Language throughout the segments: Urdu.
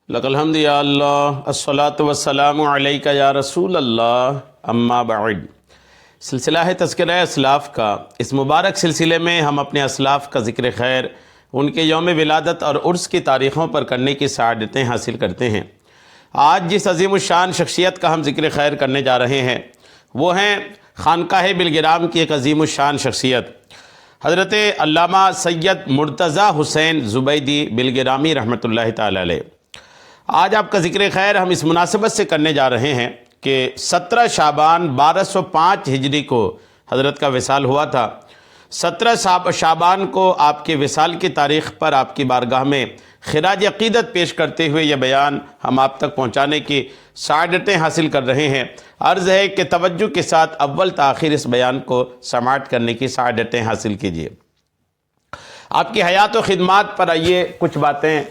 لک الحمد یا اللہ الصلاۃ والسلام علیک یا رسول اللہ اما بعد۔ سلسلہ ہے تذکرہ اسلاف کا۔ اس مبارک سلسلے میں ہم اپنے اسلاف کا ذکر خیر، ان کے یوم ولادت اور عرس کی تاریخوں پر کرنے کی سعادتیں حاصل کرتے ہیں۔ آج جس عظیم الشان شخصیت کا ہم ذکر خیر کرنے جا رہے ہیں وہ ہیں خانقاہ بلگرام کی ایک عظیم الشان شخصیت حضرت علامہ سید مرتضیٰ حسین زبیدی بلگرامی رحمۃ اللہ تعالی علیہ۔ آج آپ کا ذکر خیر ہم اس مناسبت سے کرنے جا رہے ہیں کہ 17 شعبان 1205 ہجری کو حضرت کا وصال ہوا تھا۔ 17 شعبان کو آپ کے وصال کی تاریخ پر آپ کی بارگاہ میں خراج عقیدت پیش کرتے ہوئے یہ بیان ہم آپ تک پہنچانے کی سعادتیں حاصل کر رہے ہیں۔ عرض ہے کہ توجہ کے ساتھ اول تاخیر اس بیان کو سماعت کرنے کی سعادتیں حاصل کیجیے۔ آپ کی حیات و خدمات پر آئیے کچھ باتیں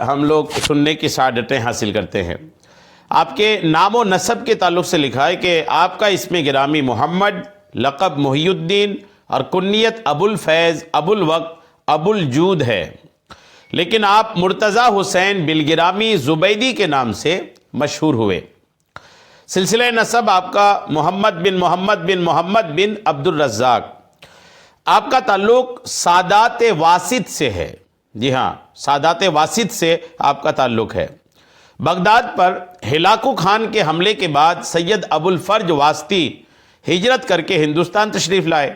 ہم لوگ سننے کی سعادتیں حاصل کرتے ہیں۔ آپ کے نام و نسب کے تعلق سے لکھا ہے کہ آپ کا اسم گرامی محمد، لقب محی الدین اور کنیت ابو الفیض، ابو الوقت، ابو الجود ہے، لیکن آپ مرتضیٰ حسین بلگرامی زبیدی کے نام سے مشہور ہوئے۔ سلسلہ نسب آپ کا محمد بن محمد بن محمد بن عبد الرزاق۔ آپ کا تعلق سادات واسط سے ہے۔ جی ہاں، سادات واسط سے آپ کا تعلق ہے۔ بغداد پر ہلاکو خان کے حملے کے بعد سید ابو الفرج واسطی ہجرت کر کے ہندوستان تشریف لائے۔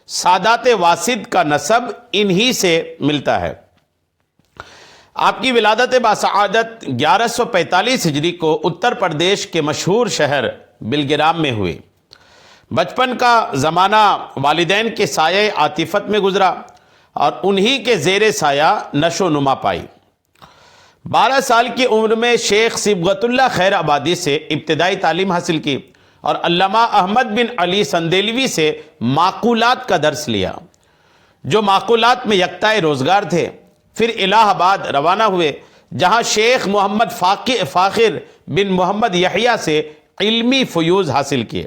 سادات واسط کا نسب انہی سے ملتا ہے۔ آپ کی ولادت باسعادت 1145 ہجری کو اتر پردیش کے مشہور شہر بلگرام میں ہوئی۔ بچپن کا زمانہ والدین کے سایہ عاطفت میں گزرا اور انہی کے زیر سایہ نشو و نما پائی۔ 12 سال کی عمر میں شیخ صبغت اللہ خیر آبادی سے ابتدائی تعلیم حاصل کی اور علامہ احمد بن علی سندیلوی سے معقولات کا درس لیا، جو معقولات میں یکتائے روزگار تھے۔ پھر الہ آباد روانہ ہوئے، جہاں شیخ محمد فاخر بن محمد یحییٰ سے علمی فیوض حاصل کیے۔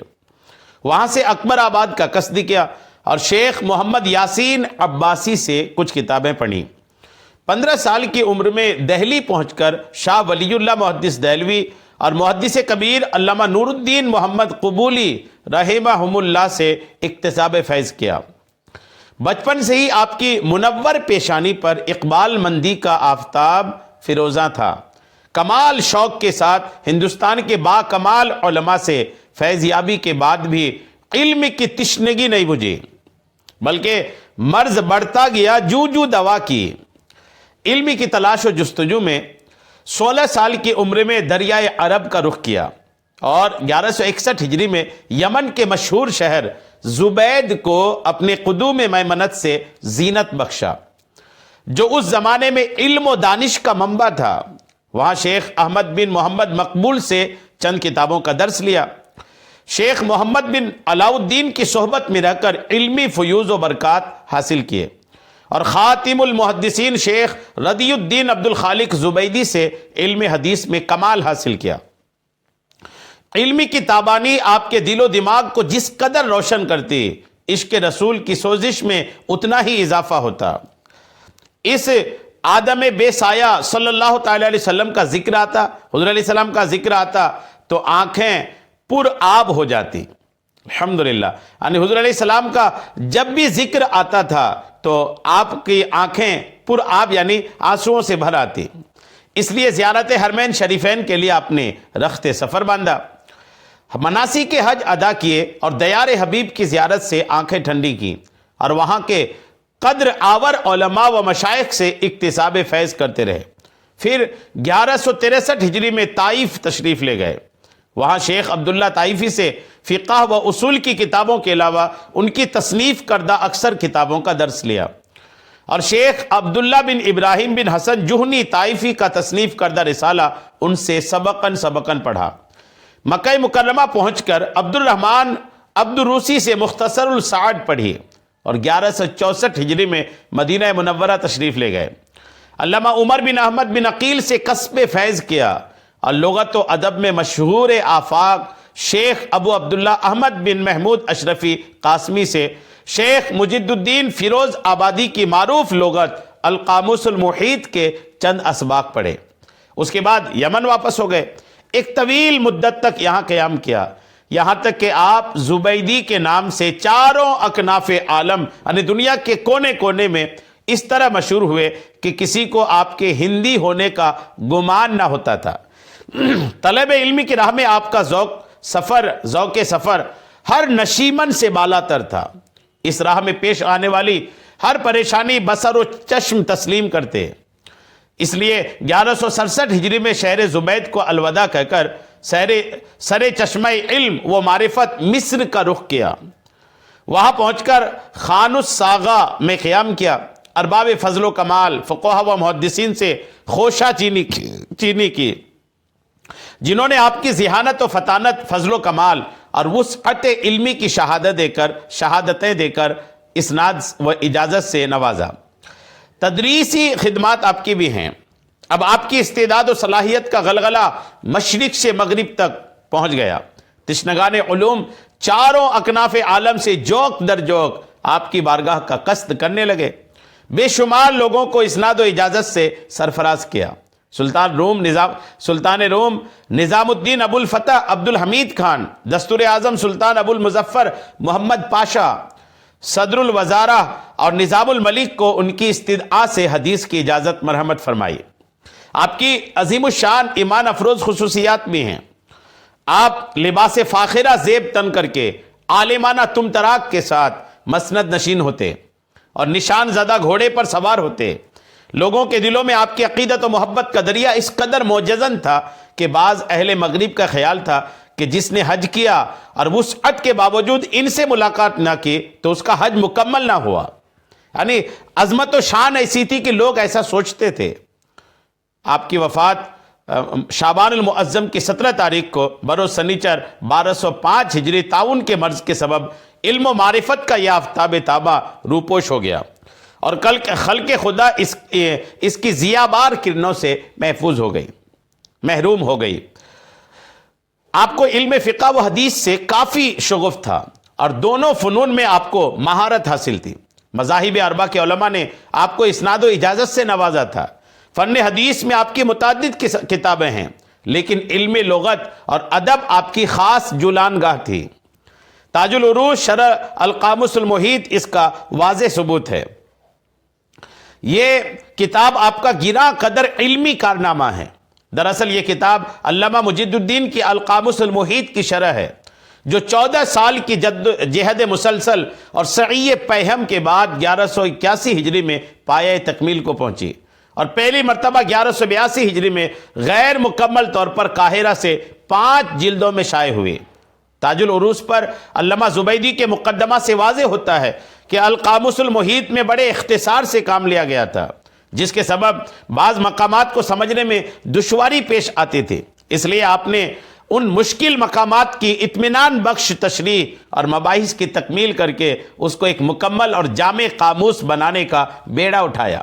وہاں سے اکبر آباد کا قصد کیا اور شیخ محمد یاسین عباسی سے کچھ کتابیں پڑھیں۔ 15 سال کی عمر میں دہلی پہنچ کر شاہ ولی اللہ محدث دہلوی اور محدث کبیر علامہ نور الدین محمد قبولی رحمہم اللہ سے اکتساب فیض کیا۔ بچپن سے ہی آپ کی منور پیشانی پر اقبال مندی کا آفتاب فروزاں تھا۔ کمال شوق کے ساتھ ہندوستان کے با کمال علماء سے فیض یابی کے بعد بھی علم کی تشنگی نہیں بجھی، بلکہ مرض بڑھتا گیا جو دوا کی۔ علم کی تلاش و جستجو میں 16 سال کی عمر میں دریائے عرب کا رخ کیا اور 1161 ہجری میں یمن کے مشہور شہر زبید کو اپنے قدوم میمنت سے زینت بخشا، جو اس زمانے میں علم و دانش کا منبع تھا۔ وہاں شیخ احمد بن محمد مقبول سے چند کتابوں کا درس لیا۔ شیخ محمد بن علاؤ الدین کی صحبت میں رہ کر علمی فیوض و برکات حاصل کیے اور خاتم المحدثین شیخ رضی الدین عبد الخالق زبیدی سے علم حدیث میں کمال حاصل کیا۔ علمی کی تابانی آپ کے دل و دماغ کو جس قدر روشن کرتی، عشق رسول کی سوزش میں اتنا ہی اضافہ ہوتا۔ اس آدم بے سایہ صلی اللہ تعالی علیہ وسلم کا ذکر آتا، حضور علیہ السلام کا ذکر آتا تو آنکھیں پر آب ہو جاتی۔ الحمدللہ، یعنی حضور علیہ السلام کا جب بھی ذکر آتا تھا تو آپ کی آنکھیں پر آب یعنی آنسوؤں سے بھر آتی۔ اس لیے زیارت حرمین شریفین کے لیے آپ نے رخت سفر باندھا، مناسک حج ادا کیے اور دیار حبیب کی زیارت سے آنکھیں ٹھنڈی کی اور وہاں کے قدر آور علماء و مشائخ سے اکتساب فیض کرتے رہے۔ پھر 1163 ہجری میں طائف تشریف لے گئے۔ وہاں شیخ عبداللہ طائفی سے فقہ و اصول کی کتابوں کے علاوہ ان کی تصنیف کردہ اکثر کتابوں کا درس لیا اور شیخ عبداللہ بن ابراہیم بن حسن جوہنی طائفی کا تصنیف کردہ رسالہ ان سے سبقاً پڑھا۔ مکہ مکرمہ پہنچ کر عبد الرحمن عبد الروسی سے مختصر السعد پڑھی اور 1164 ہجری میں مدینہ منورہ تشریف لے گئے۔ علامہ عمر بن احمد بن عقیل سے کسب فیض کیا اور لغت و ادب میں مشہور آفاق شیخ ابو عبداللہ احمد بن محمود اشرفی قاسمی سے شیخ مجد الدین فیروز آبادی کی معروف لغت القاموس المحیط کے چند اسباق پڑھے۔ اس کے بعد یمن واپس ہو گئے، ایک طویل مدت تک یہاں قیام کیا، یہاں تک کہ آپ زبیدی کے نام سے چاروں اکناف عالم یعنی دنیا کے کونے کونے میں اس طرح مشہور ہوئے کہ کسی کو آپ کے ہندی ہونے کا گمان نہ ہوتا تھا۔ طلب علمی کی راہ میں آپ کا ذوق سفر ہر نشیمن سے بالا تر تھا۔ اس راہ میں پیش آنے والی ہر پریشانی بصر و چشم تسلیم کرتے، اس لیے 1167 ہجری میں شہر زبید کو الوداع کہہ کر سر چشمہ علم و معرفت مصر کا رخ کیا۔ وہاں پہنچ کر خان الصاغہ میں قیام کیا، ارباب فضل و کمال فقہا و محدثین سے خوشہ چینی کی، جنہوں نے آپ کی ذہانت و فطانت، فضل و کمال اور وسعت علمی کی شہادتیں دے کر اسناد و اجازت سے نوازا۔ تدریسی خدمات آپ کی بھی ہیں۔ اب آپ کی استعداد و صلاحیت کا غلغلہ مشرق سے مغرب تک پہنچ گیا۔ تشنگان علوم چاروں اکناف عالم سے جوک در جوک آپ کی بارگاہ کا قصد کرنے لگے، بے شمار لوگوں کو اسناد و اجازت سے سرفراز کیا۔ سلطان روم نظام الدین ابو الفتح عبد الحمید خان، دستور اعظم سلطان ابو المظفر محمد پاشا، صدر الوزارہ اور نظام الملک کو ان کی استدعاء سے حدیث کی اجازت مرحمت فرمائی۔ آپ کی عظیم الشان ایمان افروز خصوصیات بھی ہیں۔ آپ لباس فاخرہ زیب تن کر کے عالمانہ طمطراق کے ساتھ مسند نشین ہوتے اور نشان زدہ گھوڑے پر سوار ہوتے۔ لوگوں کے دلوں میں آپ کی عقیدت و محبت کا دریا اس قدر موجزن تھا کہ بعض اہل مغرب کا خیال تھا کہ جس نے حج کیا اور وسعت کے باوجود ان سے ملاقات نہ کی تو اس کا حج مکمل نہ ہوا۔ یعنی عظمت و شان ایسی تھی کہ لوگ ایسا سوچتے تھے۔ آپ کی وفات شعبان المعظم کی 17 تاریخ کو بروز سنیچر 1205 ہجری طاعون کے مرض کے سبب علم و معرفت کا یہ آفتاب تابہ روپوش ہو گیا اور خلق خدا اس کی ضیابار کرنوں سے محروم ہو گئی۔ آپ کو علم فقہ و حدیث سے کافی شغف تھا اور دونوں فنون میں آپ کو مہارت حاصل تھی۔ مذاہب اربعہ کے علماء نے آپ کو اسناد و اجازت سے نوازا تھا۔ فن حدیث میں آپ کی متعدد کتابیں ہیں، لیکن علم لغت اور ادب آپ کی خاص جولان گاہ تھی۔ تاج العروج شرح القاموس المحیط اس کا واضح ثبوت ہے۔ یہ کتاب آپ کا گراں قدر علمی کارنامہ ہے۔ دراصل یہ کتاب علامہ مجد الدین کی القاموس المحیط کی شرح ہے، جو 14 سال کی جہد مسلسل اور سعی پیہم کے بعد 1181 ہجری میں پایہ تکمیل کو پہنچی اور پہلی مرتبہ 1182 ہجری میں غیر مکمل طور پر قاہرہ سے 5 جلدوں میں شائع ہوئی۔ تاج العروج پر علامہ زبیدی کے مقدمہ سے واضح ہوتا ہے کہ القاموس المحیط میں بڑے اختصار سے کام لیا گیا تھا، جس کے سبب بعض مقامات کو سمجھنے میں دشواری پیش آتی تھی۔ اس لیے آپ نے ان مشکل مقامات کی اطمینان بخش تشریح اور مباحث کی تکمیل کر کے اس کو ایک مکمل اور جامع قاموس بنانے کا بیڑا اٹھایا۔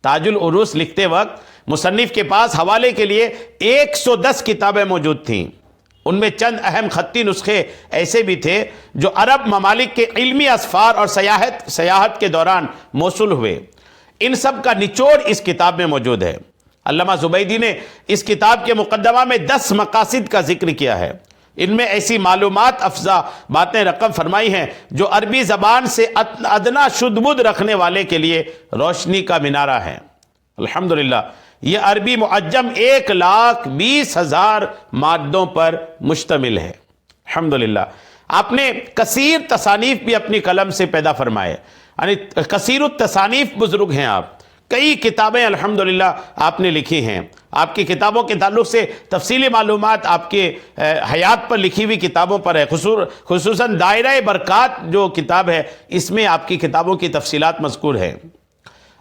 تاج العروج لکھتے وقت مصنف کے پاس حوالے کے لیے 110 کتابیں موجود تھیں۔ ان میں چند اہم خطی نسخے ایسے بھی تھے جو عرب ممالک کے علمی اسفار اور سیاحت کے دوران موصول ہوئے۔ ان سب کا نچوڑ اس کتاب میں موجود ہے۔ علامہ زبیدی نے اس کتاب کے مقدمہ میں 10 مقاصد کا ذکر کیا ہے۔ ان میں ایسی معلومات افزا باتیں رقم فرمائی ہیں جو عربی زبان سے ادنا شد بد رکھنے والے کے لیے روشنی کا مینارہ ہے۔ الحمدللہ یہ عربی معجم 1,20,000 مادوں پر مشتمل ہے۔ الحمدللہ آپ نے کثیر تصانیف بھی اپنی قلم سے پیدا فرمائے، یعنی کثیر التصانیف بزرگ ہیں آپ۔ کئی کتابیں الحمدللہ آپ نے لکھی ہیں۔ آپ کی کتابوں کے تعلق سے تفصیلی معلومات آپ کے حیات پر لکھی ہوئی کتابوں پر ہے، خصوصاً دائرہ برکات جو کتاب ہے اس میں آپ کی کتابوں کی تفصیلات مذکور ہیں۔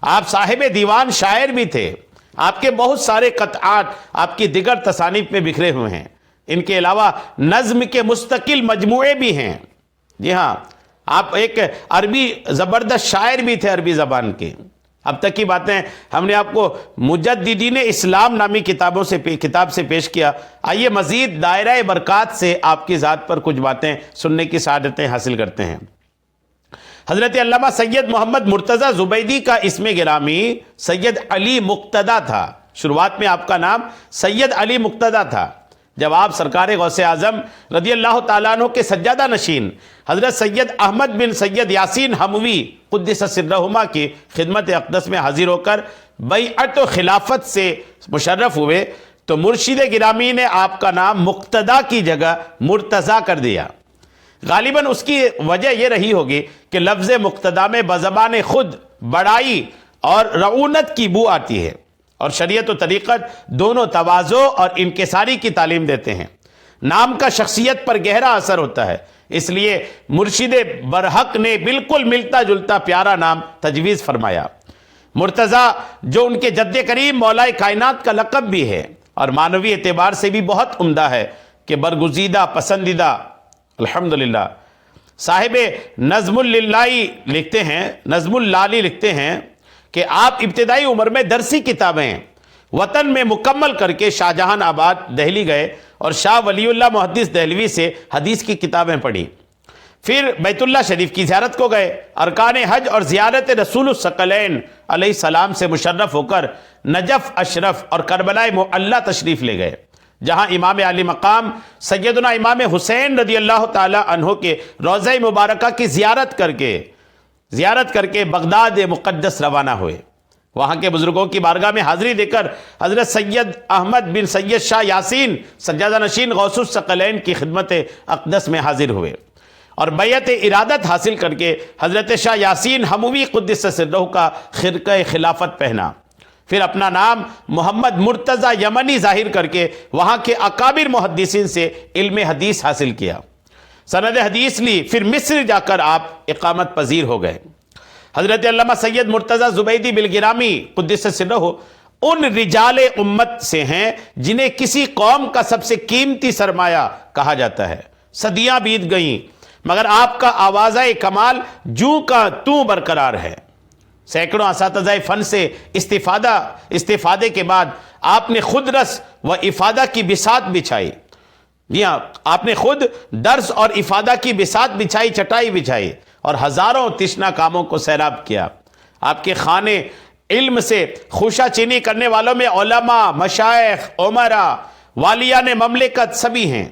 آپ صاحب دیوان شاعر بھی تھے۔ آپ کے بہت سارے قطعات آپ کی دیگر تصانیف میں بکھرے ہوئے ہیں۔ ان کے علاوہ نظم کے مستقل مجموعے بھی ہیں۔ جی ہاں، آپ ایک عربی زبردست شاعر بھی تھے عربی زبان کے۔ اب تک کی باتیں ہم نے آپ کو مجددین اسلام نامی کتاب سے پیش کیا۔ آئیے مزید دائرہ برکات سے آپ کی ذات پر کچھ باتیں سننے کی سعادتیں حاصل کرتے ہیں۔ حضرت علامہ سید محمد مرتضی زبیدی کا اسم گرامی سید علی مقتدی تھا۔ شروعات میں آپ کا نام سید علی مقتدیٰ تھا، جب آپ سرکار غوث اعظم رضی اللہ تعالیٰ عنہ کے سجادہ نشین حضرت سید احمد بن سید یاسین حموی قدس سرہما کی خدمت اقدس میں حاضر ہو کر بیعت و خلافت سے مشرف ہوئے تو مرشد گرامی نے آپ کا نام مقتدیٰ کی جگہ مرتضیٰ کر دیا۔ غالباً اس کی وجہ یہ رہی ہوگی کہ لفظ مقتدیٰ میں بزبان خود بڑائی اور رعونت کی بو آتی ہے، اور شریعت و طریقت دونوں تواضع اور انکساری کی تعلیم دیتے ہیں۔ نام کا شخصیت پر گہرا اثر ہوتا ہے، اس لیے مرشد برحق نے بالکل ملتا جلتا پیارا نام تجویز فرمایا۔ مرتضیٰ جو ان کے جد کریم مولا کائنات کا لقب بھی ہے اور معنوی اعتبار سے بھی بہت عمدہ ہے کہ برگزیدہ پسندیدہ الحمدللہ۔ صاحب نظم اللالی لکھتے ہیں کہ آپ ابتدائی عمر میں درسی کتابیں وطن میں مکمل کر کے شاہ جہان آباد دہلی گئے اور شاہ ولی اللہ محدث دہلوی سے حدیث کی کتابیں پڑھی، پھر بیت اللہ شریف کی زیارت کو گئے، ارکان حج اور زیارت رسول الثقلین علیہ السلام سے مشرف ہو کر نجف اشرف اور کربلا معلی تشریف لے گئے، جہاں امام علی مقام سیدنا امام حسین رضی اللہ تعالی عنہ کے روضہ مبارکہ کی زیارت کر کے بغداد مقدس روانہ ہوئے۔ وہاں کے بزرگوں کی بارگاہ میں حاضری دے کر حضرت سید احمد بن سید شاہ یاسین سجادہ نشین غوث الثقلین کی خدمت اقدس میں حاضر ہوئے اور بیعت ارادت حاصل کر کے حضرت شاہ یاسین حموی قدس سرہ کا خرقہ خلافت پہنا، پھر اپنا نام محمد مرتضیٰ یمنی ظاہر کر کے وہاں کے اکابر محدثین سے علم حدیث حاصل کیا، سند حدیث لی، پھر مصر جا کر آپ اقامت پذیر ہو گئے۔ حضرت علامہ سید مرتضیٰ زبیدی بالگرامی قدس سرہ ان رجال امت سے ہیں جنہیں کسی قوم کا سب سے قیمتی سرمایہ کہا جاتا ہے۔ صدیاں بیت گئیں مگر آپ کا آوازہ کمال جو کا تو برقرار ہے۔ سینکڑوں اساتذہ فن سے استفادے کے بعد آپ نے خود رس و افادہ کی بساط بچھائی، جی ہاں، آپ نے خود درس اور افادہ کی بساط بچھائی، چٹائی بچھائی اور ہزاروں تشنہ کاموں کو سیراب کیا۔ آپ کے خانے علم سے خوشہ چینی کرنے والوں میں علماء، مشائخ، عمراء، والیان مملکت سبھی ہیں۔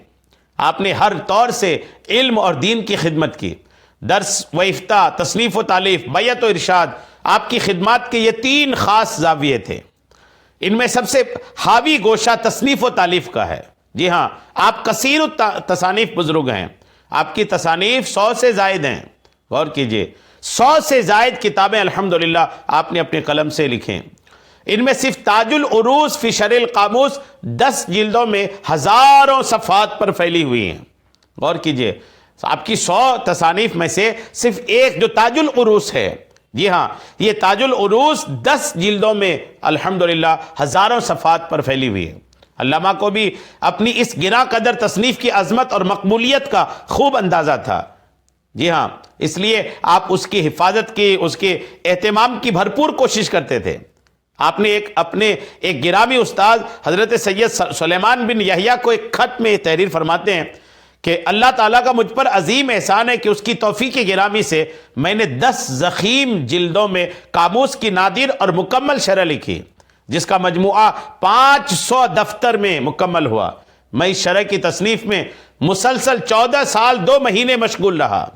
آپ نے ہر طور سے علم اور دین کی خدمت کی۔ درس و افتاء، تصنیف و تالیف، بیعت و ارشاد، آپ کی خدمات کے یہ 3 خاص زاویے تھے۔ ان میں سب سے حاوی گوشہ تصنیف و تالیف کا ہے۔ جی ہاں، آپ کثیر تصانیف بزرگ ہیں، آپ کی تصانیف 100 سے زائد ہیں۔ غور کیجئے، 100 سے زائد کتابیں الحمدللہ آپ نے اپنے قلم سے لکھیں۔ ان میں صرف تاج العروض فی شرح القاموس 10 جلدوں میں ہزاروں صفحات پر پھیلی ہوئی ہیں۔ غور کیجئے، آپ کی 100 تصانیف میں سے صرف ایک جو تاج العروض ہے، جی ہاں، یہ تاج العروض 10 جلدوں میں الحمدللہ ہزاروں صفحات پر پھیلی ہوئی ہے۔ علامہ کو بھی اپنی اس گراں قدر تصنیف کی عظمت اور مقبولیت کا خوب اندازہ تھا، جی ہاں، اس لیے آپ اس کی حفاظت کی، اس کے اہتمام کی بھرپور کوشش کرتے تھے۔ آپ نے اپنے ایک گرامی استاد حضرت سید سلیمان بن یحییٰ کو ایک خط میں تحریر فرماتے ہیں کہ اللہ تعالیٰ کا مجھ پر عظیم احسان ہے کہ اس کی توفیق گرامی سے میں نے 10 ضخیم جلدوں میں قاموس کی نادر اور مکمل شرح لکھی، جس کا مجموعہ 500 دفتر میں مکمل ہوا۔ میں اس شرح کی تصنیف میں مسلسل 14 سال 2 مہینے مشغول رہا۔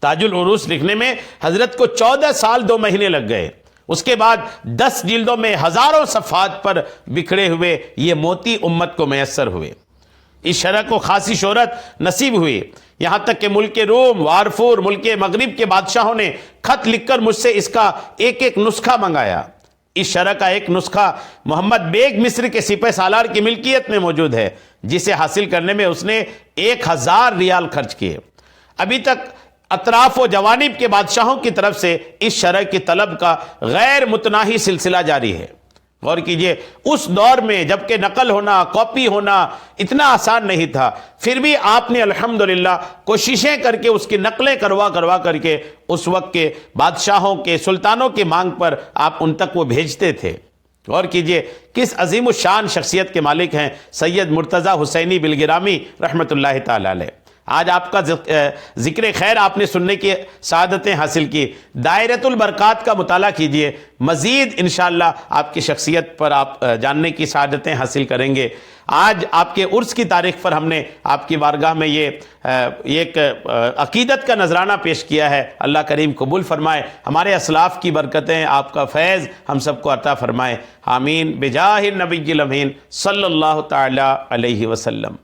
تاج العروض لکھنے میں حضرت کو 14 سال 2 مہینے لگ گئے۔ اس کے بعد 10 جلدوں میں ہزاروں صفحات پر بکھرے ہوئے یہ موتی امت کو میسر ہوئے۔ اس شرح کو خاصی شہرت نصیب ہوئی، یہاں تک کہ ملک روم، وارفور، ملک مغرب کے بادشاہوں نے خط لکھ کر مجھ سے اس کا ایک نسخہ منگایا۔ اس شرح کا ایک نسخہ محمد بیگ مصر کے سپہ سالار کی ملکیت میں موجود ہے، جسے حاصل کرنے میں اس نے 1000 ریال خرچ کیے۔ ابھی تک اطراف و جوانب کے بادشاہوں کی طرف سے اس شرح کی طلب کا غیر متناہی سلسلہ جاری ہے۔ غور کیجئے، اس دور میں جبکہ نقل ہونا، کاپی ہونا اتنا آسان نہیں تھا، پھر بھی آپ نے الحمدللہ کوششیں کر کے اس کی نقلیں کروا کر کے اس وقت کے بادشاہوں کے، سلطانوں کی مانگ پر آپ ان تک وہ بھیجتے تھے۔ غور کیجئے کس عظیم الشان شخصیت کے مالک ہیں سید مرتضیٰ حسینی بالگرامی رحمۃ اللہ تعالی علیہ۔ آج آپ کا ذکر خیر آپ نے سننے کی سعادتیں حاصل کی، دائرۃ البرکات کا مطالعہ کیجئے، مزید انشاءاللہ آپ کی شخصیت پر آپ جاننے کی سعادتیں حاصل کریں گے۔ آج آپ کے عرس کی تاریخ پر ہم نے آپ کی بارگاہ میں یہ ایک عقیدت کا نذرانہ پیش کیا ہے، اللہ کریم قبول فرمائے، ہمارے اسلاف کی برکتیں، آپ کا فیض ہم سب کو عطا فرمائے، آمین بجاہ النبی الامین صلی اللہ تعالی علیہ وسلم۔